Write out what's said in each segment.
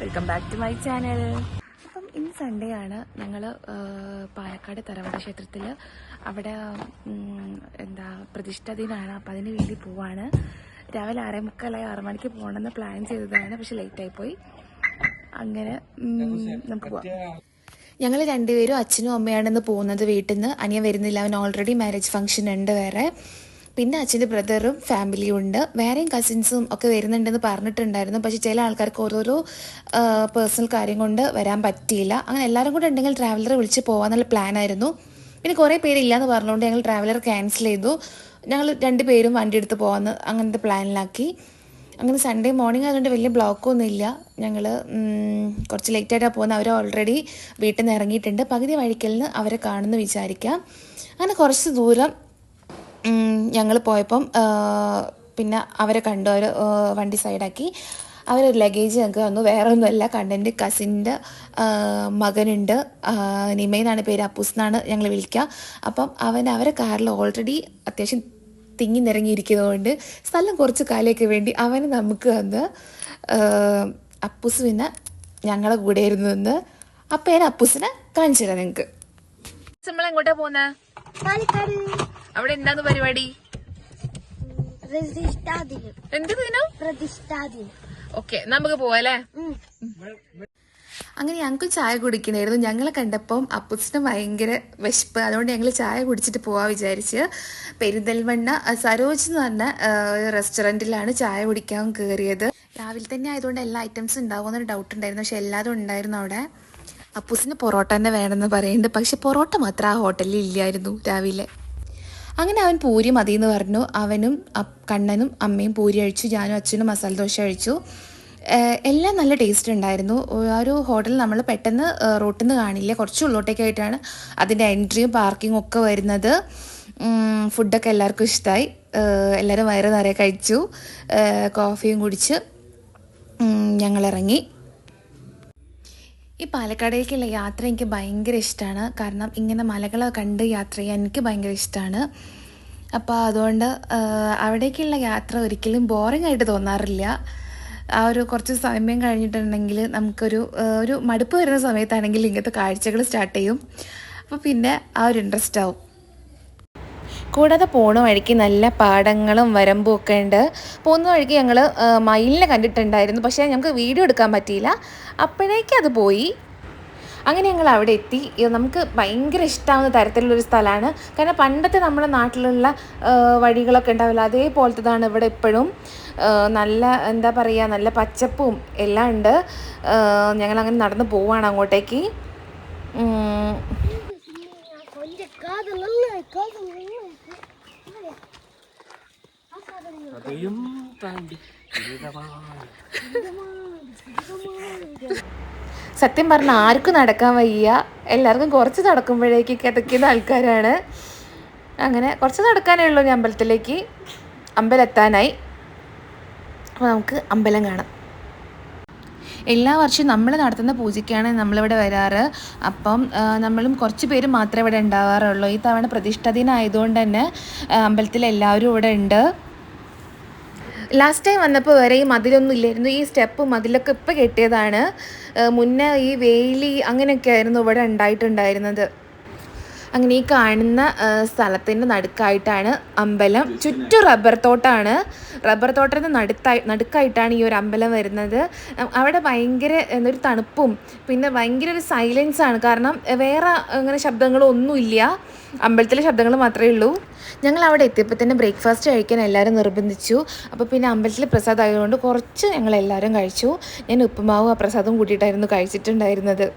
Welcome back to my channel. അപ്പം ഇന്ന് Sunday ആണ്. ഞങ്ങൾ പാലക്കാട് തറവാട് ക്ഷേത്രത്തിൽ അവിടെ പ്രതിഷ്ഠാ ദിനമാണ്. അപ്പം അതിന് വേണ്ടി പോവാണ്. രാവിലെ 6:45 6 മണിക്ക് പോകണമെന്ന് പ്ലാൻ ചെയ്തതാണ്, പക്ഷെ ലേറ്റായിപ്പോയി. അങ്ങനെ നമുക്ക് പോവാം. ഞങ്ങൾ രണ്ടുപേരും അച്ഛനും അമ്മയാണെന്ന് പോകുന്നത് വീട്ടിൽ നിന്ന്. അനിയൻ വരുന്നില്ല, അവൻ ഓൾറെഡി മാരേജ് ഫംഗ്ഷൻ ഉണ്ട് വേറെ. പിന്നെ അച്ഛൻ്റെ ബ്രദറും ഫാമിലിയും ഉണ്ട്, വേറെയും കസിൻസും ഒക്കെ വരുന്നുണ്ടെന്ന് പറഞ്ഞിട്ടുണ്ടായിരുന്നു. പക്ഷേ ചില ആൾക്കാർക്ക് ഓരോരോ പേഴ്സണൽ കാര്യം കൊണ്ട് വരാൻ പറ്റിയില്ല. അങ്ങനെ എല്ലാവരും കൂടെ ഉണ്ടെങ്കിൽ ട്രാവലർ വിളിച്ച് പോകാമെന്നുള്ള പ്ലാനായിരുന്നു. പിന്നെ കുറേ പേരില്ലയെന്ന് പറഞ്ഞുകൊണ്ട് ഞങ്ങൾ ട്രാവലർ ക്യാൻസൽ ചെയ്തു. ഞങ്ങൾ രണ്ടുപേരും വണ്ടി എടുത്ത് പോകാമെന്ന് അങ്ങനത്തെ പ്ലാനിലാക്കി. അങ്ങനെ സൺഡേ മോർണിംഗ് ആയതുകൊണ്ട് വലിയ ബ്ലോക്കൊന്നും ഇല്ല. ഞങ്ങൾ കുറച്ച് ലേറ്റായിട്ടാണ് പോകുന്നത്. അവർ ഓൾറെഡി വീട്ടിൽ നിന്ന് ഇറങ്ങിയിട്ടുണ്ട്. പകുതി വഴിക്കൽ നിന്ന് അവരെ കാണുമെന്ന് വിചാരിക്കാം. അങ്ങനെ കുറച്ച് ദൂരം ഞങ്ങൾ പോയപ്പം പിന്നെ അവരെ കണ്ടു. അവർ വണ്ടി സൈഡാക്കി. അവരൊരു ലഗേജ് ഞങ്ങൾക്ക് തന്നു. വേറെ ഒന്നുമല്ല, കണ്ണൻ്റെ കസിൻ്റെ മകനുണ്ട്, നിമയെന്നാണ് പേര്, അപ്പൂസ് എന്നാണ് ഞങ്ങൾ വിളിക്കുക. അപ്പം അവരെ കാറിൽ ഓൾറെഡി അത്യാവശ്യം തിങ്ങി നിറങ്ങിയിരിക്കുന്നതുകൊണ്ട് സ്ഥലം കുറച്ച് കാലയൊക്കെ വേണ്ടി അവന് നമുക്ക് തന്ന്. അപ്പൂസ് പിന്നെ ഞങ്ങളെ കൂടെ ആയിരുന്നു നിന്ന്. അപ്പം ഞാൻ അപ്പൂസിനെ കാണിച്ചു തരാം നിങ്ങൾക്ക്. നമ്മൾ എങ്ങോട്ടാ പോകുന്നത്? പാലക്കാട്. അവിടെ എന്താന്ന് പരിപാടി? എന്ത് ദിനം? ഓക്കെ, നമുക്ക് പോവാല്ലേ. അങ്ങനെ ഞങ്ങൾക്ക് ചായ കുടിക്കണമായിരുന്നു. ഞങ്ങളെ കണ്ടപ്പം അപ്പൂസിന് ഭയങ്കര വിശപ്പ്, അതുകൊണ്ട് ഞങ്ങൾ ചായ കുടിച്ചിട്ട് പോവാൻ വിചാരിച്ച് പെരിന്തൽമണ്ണ സരോജ് എന്ന് പറഞ്ഞ റെസ്റ്റോറൻറ്റിലാണ് ചായ കുടിക്കാൻ കയറിയത്. രാവിലെ തന്നെ ആയതുകൊണ്ട് എല്ലാ ഐറ്റംസും ഉണ്ടാവുമെന്നൊരു ഡൗട്ട് ഉണ്ടായിരുന്നു, പക്ഷെ എല്ലാതും ഉണ്ടായിരുന്നു അവിടെ. അപ്പൂസിന് പൊറോട്ട തന്നെ വേണമെന്ന് പറയുന്നുണ്ട്, പക്ഷെ പൊറോട്ട മാത്രം ആ ഹോട്ടലിൽ ഇല്ലായിരുന്നു രാവിലെ. അങ്ങനെ അവൻ പൂരി മതിയെന്ന് പറഞ്ഞു. അവനും കണ്ണനും അമ്മയും പൂരി കഴിച്ചു, ഞാനും അച്ഛനും മസാല ദോശ കഴിച്ചു. എല്ലാം നല്ല ടേസ്റ്റ് ഉണ്ടായിരുന്നു. ആ ഒരു ഹോട്ടൽ നമ്മൾ പെട്ടെന്ന് റോട്ടിൽ നിന്ന് കാണില്ല, കുറച്ച് ഉള്ളോട്ടേക്കായിട്ടാണ് അതിൻ്റെ എൻട്രിയും പാർക്കിങ്ങും ഒക്കെ വരുന്നത്. ഫുഡൊക്കെ എല്ലാവർക്കും ഇഷ്ടമായി. എല്ലാവരും വയറ് നിറയെ കഴിച്ചു, കോഫിയും കുടിച്ച് ഞങ്ങളിറങ്ങി. ഈ പാലക്കാടേക്കുള്ള യാത്ര എനിക്ക് ഭയങ്കര ഇഷ്ടമാണ്. കാരണം ഇങ്ങനെ മലകളെ കണ്ട് യാത്ര ചെയ്യാൻ എനിക്ക് ഭയങ്കര ഇഷ്ടമാണ്. അപ്പോൾ അതുകൊണ്ട് അവിടേക്കുള്ള യാത്ര ഒരിക്കലും ബോറിംഗ് ആയിട്ട് തോന്നാറില്ല. ആ ഒരു കുറച്ച് സമയം കഴിഞ്ഞിട്ടുണ്ടെങ്കിൽ നമുക്കൊരു മടുപ്പ് വരുന്ന സമയത്താണെങ്കിൽ ഇങ്ങനത്തെ കാഴ്ചകൾ സ്റ്റാർട്ട് ചെയ്യും. അപ്പോൾ പിന്നെ ആ ഒരു ഇൻട്രസ്റ്റ് ആവും. കൂടാതെ പോണ വഴിക്ക് നല്ല പാടങ്ങളും വരമ്പും ഒക്കെ ഉണ്ട്. പോകുന്ന വഴിക്ക് ഞങ്ങൾ മയിലിനെ കണ്ടിട്ടുണ്ടായിരുന്നു, പക്ഷേ ഞങ്ങൾക്ക് വീഡിയോ എടുക്കാൻ പറ്റിയില്ല. അപ്പോഴേക്കും അത് പോയി. അങ്ങനെ ഞങ്ങൾ അവിടെ എത്തി. നമുക്ക് ഭയങ്കര ഇഷ്ടമാവുന്ന തരത്തിലുള്ളൊരു സ്ഥലമാണ്. കാരണം പണ്ടത്തെ നമ്മുടെ നാട്ടിലുള്ള വഴികളൊക്കെ ഉണ്ടാവില്ല, അതേപോലത്തതാണ് ഇവിടെ ഇപ്പോഴും. നല്ല എന്താ പറയുക, നല്ല പച്ചപ്പും എല്ലാം ഉണ്ട്. ഞങ്ങളങ്ങനെ നടന്ന് പോവുകയാണ് അങ്ങോട്ടേക്ക്. സത്യം പറഞ്ഞാൽ ആർക്കും നടക്കാൻ വയ്യ, എല്ലാവർക്കും കുറച്ച് നടക്കുമ്പോഴേക്ക് കിതക്കുന്ന ആൾക്കാരാണ്. അങ്ങനെ കുറച്ച് നടക്കാനേ ഉള്ളൂ ഞാൻ അമ്പലത്തിലേക്ക്. അമ്പലം എത്താനായി. അപ്പോൾ നമുക്ക് അമ്പലം കാണാം. എല്ലാ വർഷവും നമ്മൾ നടത്തുന്ന പൂജയ്ക്കാണ് നമ്മളിവിടെ വരാറ്. അപ്പം നമ്മളും കുറച്ച് പേര് മാത്രമേ ഇവിടെ ഉണ്ടാവാറുള്ളൂ. ഈ തവണ പ്രതിഷ്ഠാ ദിനം ആയതുകൊണ്ട് തന്നെ അമ്പലത്തിൽ എല്ലാവരും ഇവിടെ ഉണ്ട്. ലാസ്റ്റ് ടൈം വന്നപ്പോൾ വരെ ഈ മതിലൊന്നും ഇല്ലായിരുന്നു. ഈ സ്റ്റെപ്പ് മതിലൊക്കെ ഇപ്പോൾ കെട്ടിയതാണ്. മുന്നേ ഈ വേലി അങ്ങനെയൊക്കെ ആയിരുന്നു ഇവിടെ ഉണ്ടായിട്ടുണ്ടായിരുന്നത്. അങ്ങനെ ഈ കാണുന്ന സ്ഥലത്തിൻ്റെ നടുക്കായിട്ടാണ് അമ്പലം. ചുറ്റും റബ്ബർ തോട്ടമാണ്. റബ്ബർ തോട്ടത്തിന് നടുക്കായിട്ടാണ് ഈ ഒരു അമ്പലം വരുന്നത്. അവിടെ ഭയങ്കര ഒരു തണുപ്പും പിന്നെ ഭയങ്കര ഒരു സൈലൻസാണ്. കാരണം വേറെ അങ്ങനെ ശബ്ദങ്ങളൊന്നുമില്ല, അമ്പലത്തിലെ ശബ്ദങ്ങൾ മാത്രമേ ഉള്ളൂ. ഞങ്ങൾ അവിടെ എത്തിയപ്പോൾ തന്നെ ബ്രേക്ക്ഫാസ്റ്റ് കഴിക്കാൻ എല്ലാവരും നിർബന്ധിച്ചു. അപ്പോൾ പിന്നെ അമ്പലത്തിൽ പ്രസാദം ആയതുകൊണ്ട് കുറച്ച് ഞങ്ങളെല്ലാവരും കഴിച്ചു. ഞാൻ ഉപ്പുമാവും ആ പ്രസാദവും കൂട്ടിയിട്ടായിരുന്നു കഴിച്ചിട്ടുണ്ടായിരുന്നത്.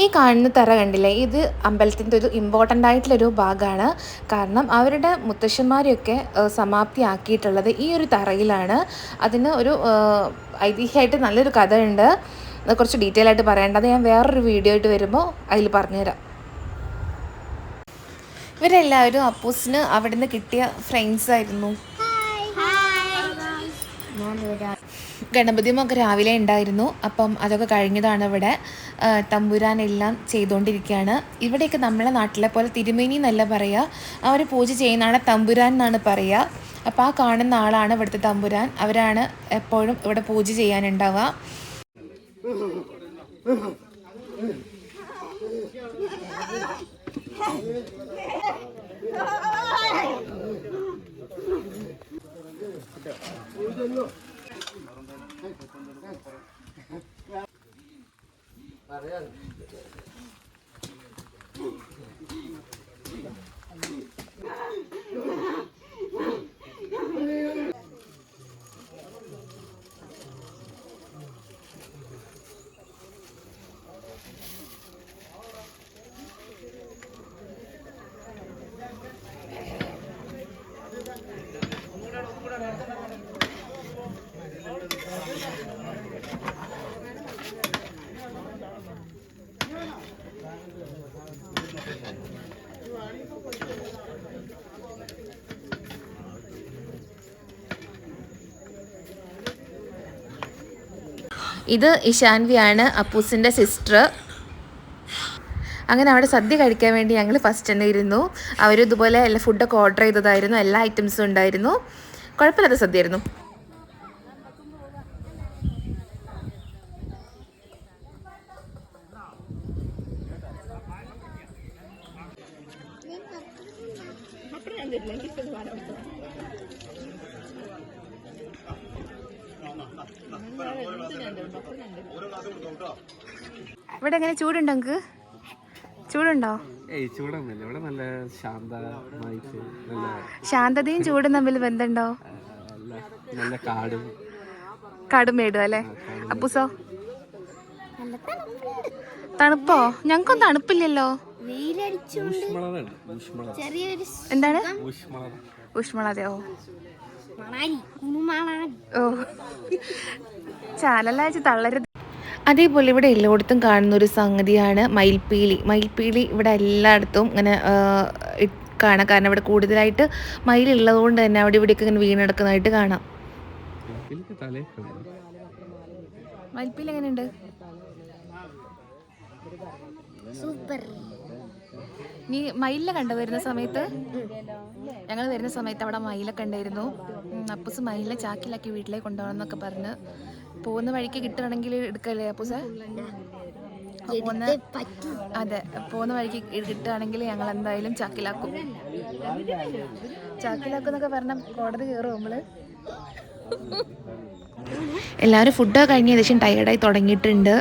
ഈ കാണുന്ന തറ കണ്ടില്ലേ, ഇത് അമ്പലത്തിൻ്റെ ഒരു ഇമ്പോർട്ടൻ്റ് ആയിട്ടുള്ളൊരു ഭാഗമാണ്. കാരണം അവരുടെ മുത്തശ്ശന്മാരെയൊക്കെ സമാപ്തിയാക്കിയിട്ടുള്ളത് ഈ ഒരു തറയിലാണ്. അതിന് ഒരു ഐതിഹ്യമായിട്ട് നല്ലൊരു കഥയുണ്ട്. അത് കുറച്ച് ഡീറ്റെയിൽ ആയിട്ട് പറയേണ്ടത് ഞാൻ വേറൊരു വീഡിയോ ആയിട്ട് വരുമ്പോൾ അതിൽ പറഞ്ഞുതരാം. ഇവരെല്ലാവരും അപ്പൂസിന് അവിടെ നിന്ന് കിട്ടിയ ഫ്രണ്ട്സ് ആയിരുന്നു. ഗണപതിയുമൊക്കെ രാവിലെ ഉണ്ടായിരുന്നു. അപ്പം അതൊക്കെ കഴിഞ്ഞതാണ്. ഇവിടെ തമ്പുരാനെല്ലാം ചെയ്തുകൊണ്ടിരിക്കുകയാണ്. ഇവിടെയൊക്കെ നമ്മളെ നാട്ടിലെ പോലെ തിരുമേനി എന്നല്ല പറയുക, അവർ പൂജ ചെയ്യുന്നതാണ് തമ്പുരാൻ എന്നാണ് പറയുക. അപ്പോൾ ആ കാണുന്ന ആളാണ് ഇവിടുത്തെ തമ്പുരാൻ. അവരാണ് എപ്പോഴും ഇവിടെ പൂജ ചെയ്യാനുണ്ടാവുക. ഇത് ഇഷാൻവിയാണ്, അപ്പൂസിൻ്റെ സിസ്റ്റർ. അങ്ങനെ അവിടെ സദ്യ കഴിക്കാൻ വേണ്ടി ഞങ്ങൾ ഫസ്റ്റ് തന്നെ ഇരുന്നു. അവർ ഇതുപോലെ എല്ലാ ഫുഡൊക്കെ ഓർഡർ ചെയ്തതായിരുന്നു, എല്ലാ ഐറ്റംസും ഉണ്ടായിരുന്നു. കുഴപ്പമില്ലാത്ത സദ്യയായിരുന്നു. ഇവിടെ എങ്ങനെ ചൂടുണ്ടോ? നിങ്ങൾക്ക് ചൂടുണ്ടോ? ചൂടൊന്നുമില്ല, ഇവിടെ നല്ല ശാന്തമായിട്ട്. ശാന്തതയും ചൂടും തമ്മിൽ ബന്ധമുണ്ടോ? നല്ല കാടും മേടും അല്ലേ? അപ്പൂസോ? തണുപ്പോ? ഞങ്ങൾക്കൊന്നും തണുപ്പില്ലല്ലോ. എന്താണ് ഊഷ്മളതയോ? ഓ, ചാനല്ല തള്ളരുത്. അതേപോലെ ഇവിടെ എല്ലായിടത്തും കാണുന്ന ഒരു സംഗതിയാണ് മയിൽപ്പീലി. മയിൽപ്പീലി ഇവിടെ എല്ലായിടത്തും ഇങ്ങനെ കാണാം. കാരണം ഇവിടെ കൂടുതലായിട്ട് മയിലുള്ളത് കൊണ്ട് തന്നെ അവിടെ ഇവിടെയൊക്കെ ഇങ്ങനെ വീണെടുക്കുന്നതായിട്ട് കാണാം. മയിൽപ്പീലി എങ്ങനെയുണ്ട്? നീ മയിലിനെ കണ്ടു വരുന്ന സമയത്ത്? ഞങ്ങൾ വരുന്ന സമയത്ത് അവിടെ മയിലൊക്കെ ഉണ്ടായിരുന്നു. അപ്പൂസ് മയിലിനെ ചാക്കിലാക്കി വീട്ടിലേക്ക് കൊണ്ടുപോകണം എന്നൊക്കെ പറഞ്ഞ് പോകുന്ന വഴിക്ക് കിട്ടുകയാണെങ്കിൽ എടുക്കല്ലേ അപ്പൂസ? അതെ, പോകുന്ന വഴിക്ക് കിട്ടുകയാണെങ്കിൽ ഞങ്ങൾ എന്തായാലും ചാക്കിലാക്കും. ചാക്കിലാക്കും എന്നൊക്കെ പറഞ്ഞാൽ കോടതി കയറും നമ്മള്. എല്ലാവരും ഫുഡൊക്കെ കഴിഞ്ഞ ഏകദേശം ടയേർഡായി തുടങ്ങിയിട്ടുണ്ട്.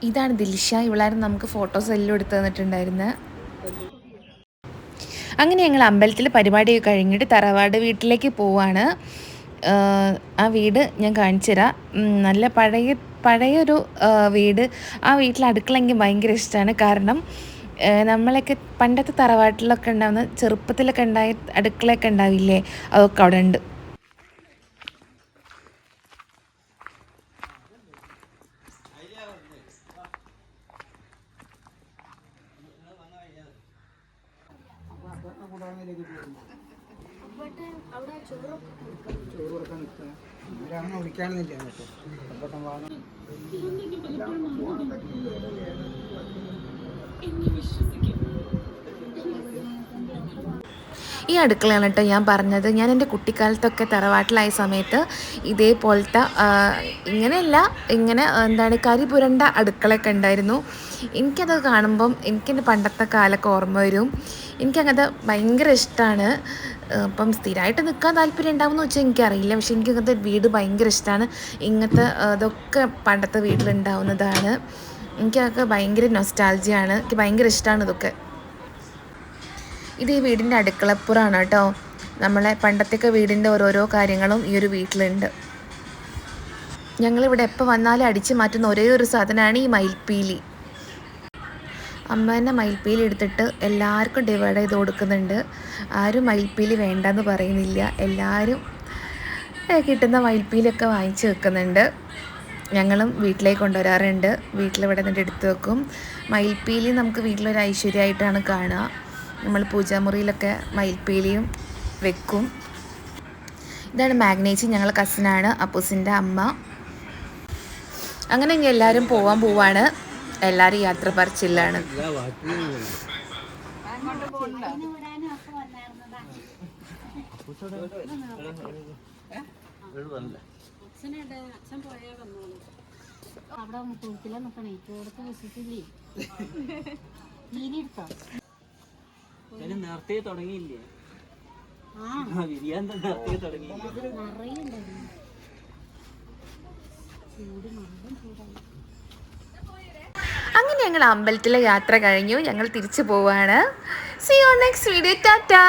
ഇതാണ് ദിൽഷ. ഇവളായിരുന്നു നമുക്ക് ഫോട്ടോസ് എല്ലാം എടുത്തു തന്നിട്ടുണ്ടായിരുന്നത്. അങ്ങനെ ഞങ്ങൾ അമ്പലത്തിൽ പരിപാടിയൊക്കെ കഴിഞ്ഞിട്ട് തറവാട് വീട്ടിലേക്ക് പോവാണ്. ആ വീട് ഞാൻ കാണിച്ചു തരാം. നല്ല പഴയൊരു വീട്. ആ വീട്ടിൽ അടുക്കള എനിക്ക് ഭയങ്കര ഇഷ്ടമാണ്. കാരണം നമ്മളൊക്കെ പണ്ടത്തെ തറവാട്ടിലൊക്കെ ഉണ്ടാകുന്ന ചെറുപ്പത്തിലൊക്കെ ഉണ്ടായ അടുക്കളയൊക്കെ ഉണ്ടാവില്ലേ, അതൊക്കെ അവിടെ ഉണ്ട്. ഈ അടുക്കളയാണ് കേട്ടോ ഞാൻ പറഞ്ഞത്. ഞാൻ എൻ്റെ കുട്ടിക്കാലത്തൊക്കെ തറവാട്ടിലായ സമയത്ത് ഇതേപോലത്തെ ഇങ്ങനെയല്ല, എന്താണ് കരി പുരണ്ട അടുക്കളയൊക്കെ ഉണ്ടായിരുന്നു. എനിക്കത് കാണുമ്പം എനിക്കെൻ്റെ പണ്ടത്തെ കാലമൊക്കെ ഓർമ്മ വരും. എനിക്കങ്ങനത്തെ ഭയങ്കര ഇഷ്ടമാണ്. അപ്പം സ്ഥിരമായിട്ട് നിൽക്കാൻ താല്പര്യം ഉണ്ടാവുമെന്ന് വെച്ചാൽ എനിക്കറിയില്ല. പക്ഷെ എനിക്കങ്ങനത്തെ വീട് ഭയങ്കര ഇഷ്ടമാണ്. ഇങ്ങനത്തെ ഇതൊക്കെ പണ്ടത്തെ വീട്ടിലുണ്ടാവുന്നതാണ്. എനിക്കതൊക്കെ ഭയങ്കര നൊസ്റ്റാൾജിയാണ്. എനിക്ക് ഭയങ്കര ഇഷ്ടമാണ് ഇതൊക്കെ. ഇത് ഈ വീടിൻ്റെ അടുക്കളപ്പുറമാണ് കേട്ടോ. നമ്മളെ പണ്ടത്തെയൊക്കെ വീടിൻ്റെ ഓരോരോ കാര്യങ്ങളും ഈ ഒരു വീട്ടിലുണ്ട്. ഞങ്ങളിവിടെ എപ്പോൾ വന്നാലും അടിച്ചു മാറ്റുന്ന ഒരേ ഒരു സാധനമാണ് ഈ മയിൽപ്പീലി. അമ്മ തന്നെ മയിൽപ്പീലി എടുത്തിട്ട് എല്ലാവർക്കും ഡിവൈഡ് ചെയ്ത് കൊടുക്കുന്നുണ്ട്. ആരും മയിൽപ്പീലി വേണ്ടെന്ന് പറയുന്നില്ല. എല്ലാവരും കിട്ടുന്ന മയിൽപ്പീലിയൊക്കെ വാങ്ങിച്ച് വെക്കുന്നുണ്ട്. ഞങ്ങളും വീട്ടിലേക്ക് കൊണ്ടുവരാറുണ്ട്. വീട്ടിലിവിടെ നിന്നിട്ട് എടുത്ത് വെക്കും. മയിൽപ്പീലി നമുക്ക് വീട്ടിലൊരു ഐശ്വര്യമായിട്ടാണ് കാണുക. നമ്മൾ പൂജാമുറിയിലൊക്കെ മയിൽപ്പീലിയും വെക്കും. ഇതാണ് മാഗ്നേച്ചി, ഞങ്ങൾ കസിനാണ്, അപ്പൂസിൻ്റെ അമ്മ. അങ്ങനെ ഇനി എല്ലാവരും പോവാണ്. എല്ലാവരും യാത്ര പറിച്ചില്ലാണ്. നേരത്തെ തുടങ്ങിയില്ലേ? വിരിയാൻ നേരത്തെ തുടങ്ങി. അങ്ങനെ ഞങ്ങൾ അമ്പലത്തിലെ യാത്ര കഴിഞ്ഞു. ഞങ്ങൾ തിരിച്ചു പോവാണ്. See you next video. Tata.